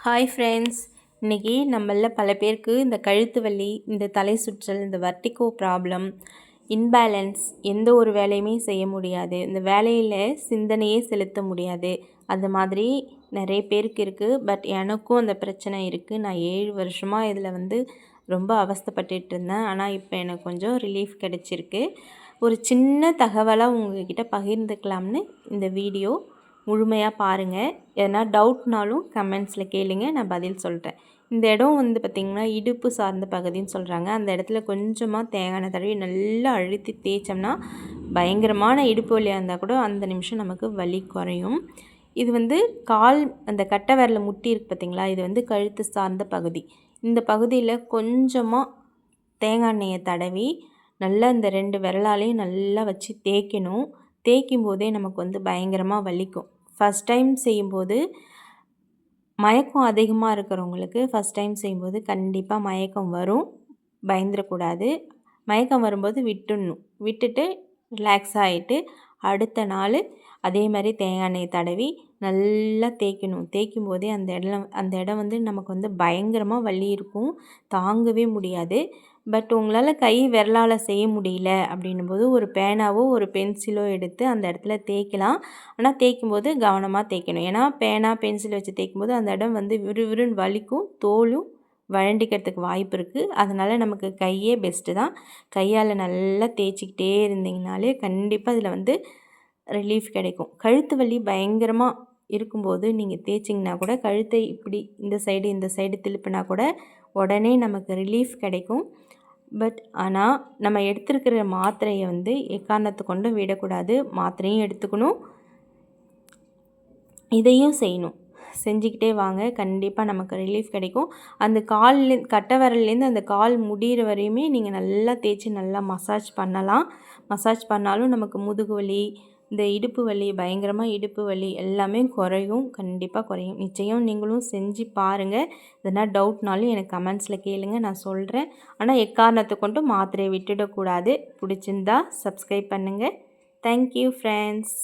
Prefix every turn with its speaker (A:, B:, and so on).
A: Hi friends, இன்றைக்கி நம்மள பல பேருக்கு இந்த கழுத்து வலி, இந்த தலை சுற்றல், இந்த வர்ட்டிகோ ப்ராப்ளம், இன்பேலன்ஸ், எந்த ஒரு வேலையுமே செய்ய முடியாது, இந்த வேலையில் சிந்தனையே செலுத்த முடியாது, அந்த மாதிரி நிறைய பேருக்கு இருக்குது. பட் எனக்கும் அந்த பிரச்சனை இருக்குது. நான் 7 வருஷமாக இதில் ரொம்ப அவஸ்தைப்பட்டுட்டு இருந்தேன். ஆனால் இப்போ எனக்கு கொஞ்சம் ரிலீஃப் கிடச்சிருக்கு. ஒரு சின்ன தகவலாக உங்கள்கிட்ட பகிர்ந்துக்கலாம்னு இந்த வீடியோ முழுமையாக பாருங்கள். எதனா டவுட்னாலும் கமெண்ட்ஸில் கேளுங்க, நான் பதில் சொல்கிறேன். இந்த இடம் பார்த்திங்கன்னா இடுப்பு சார்ந்த பகுதின்னு சொல்கிறாங்க. அந்த இடத்துல கொஞ்சமாக தேங்காய் எண்ணெய் தடவி நல்லா அழுத்தி தேய்ச்சோம்னா பயங்கரமான இடுப்பு வலியாக இருந்தால் கூட அந்த நிமிஷம் நமக்கு வலி குறையும். இது கால் அந்த கட்டை விரலில் முட்டி இருக்குது பார்த்திங்களா, இது கழுத்து சார்ந்த பகுதி. இந்த பகுதியில் கொஞ்சமாக தேங்காய் எண்ணெயை தடவி நல்லா இந்த 2 விரலாலையும் நல்லா வச்சு தேய்க்கணும். தேய்க்கும் போதே நமக்கு பயங்கரமாக வலிக்கும். ஃபஸ்ட் டைம் செய்யும்போது மயக்கம் அதிகமாக இருக்கிறவங்களுக்கு ஃபஸ்ட் டைம் செய்யும்போது கண்டிப்பாக மயக்கம் வரும். பயந்துடக்கூடாது. மயக்கம் வரும்போது விட்டுட்டு ரிலாக்ஸ் ஆகிட்டு அடுத்த நாள் அதே மாதிரி தேங்காய் எண்ணெயை தடவி நல்லா தேய்க்கணும். தேய்க்கும் போதே அந்த இடம் நமக்கு பயங்கரமாக வலி இருக்கும், தாங்கவே முடியாது. பட் உங்களால் கை விரலால் செய்ய முடியல அப்படின்னும்போது ஒரு பேனாவோ ஒரு பென்சிலோ எடுத்து அந்த இடத்துல தேய்க்கலாம். ஆனால் தேய்க்கும்போது கவனமாக தேய்க்கணும். ஏன்னா பேனா பென்சில் வச்சு தேய்க்கும்போது அந்த இடம் விறுவிறுன்னு வலிக்கும், தோலும் வழண்டிக்கிறதுக்கு வாய்ப்பு இருக்குது. அதனால் நமக்கு கையே பெஸ்ட்டு தான். கையால் நல்லா தேய்ச்சிக்கிட்டே இருந்தீங்கனாலே கண்டிப்பாக இதில் ரிலீஃப் கிடைக்கும். கழுத்து வலி பயங்கரமாக இருக்கும்போது நீங்கள் தேய்ச்சிங்கன்னா கூட கழுத்தை இப்படி இந்த சைடு திருப்பினா கூட உடனே நமக்கு ரிலீஃப் கிடைக்கும். பட் ஆனால் நம்ம எடுத்துருக்கிற மாத்திரையை எக்காரணத்தை கொண்டு விடக்கூடாது. மாத்திரையும் எடுத்துக்கணும், இதையும் செய்யணும். செஞ்சுக்கிட்டே வாங்க, கண்டிப்பாக நமக்கு ரிலீஃப் கிடைக்கும். அந்த கட்டை விரல்லேருந்து அந்த கால் முடிகிற வரையுமே நீங்கள் நல்லா தேய்ச்சி நல்லா மசாஜ் பண்ணலாம். மசாஜ் பண்ணாலும் நமக்கு முதுகு வலி, இந்த இடுப்பு வலி, பயங்கரமாக இடுப்பு வலி எல்லாமே குறையும். கண்டிப்பாக குறையும். நிச்சயம் நீங்களும் செஞ்சு பாருங்கள். எதனா டவுட்னாலும் எனக்கு கமெண்ட்ஸில் கேளுங்க, நான் சொல்கிறேன். ஆனால் எக்காரணத்தை கொண்டு மாத்திரையை விட்டுடக்கூடாது. பிடிச்சிருந்தா சப்ஸ்கிரைப் பண்ணுங்கள். Thank you friends.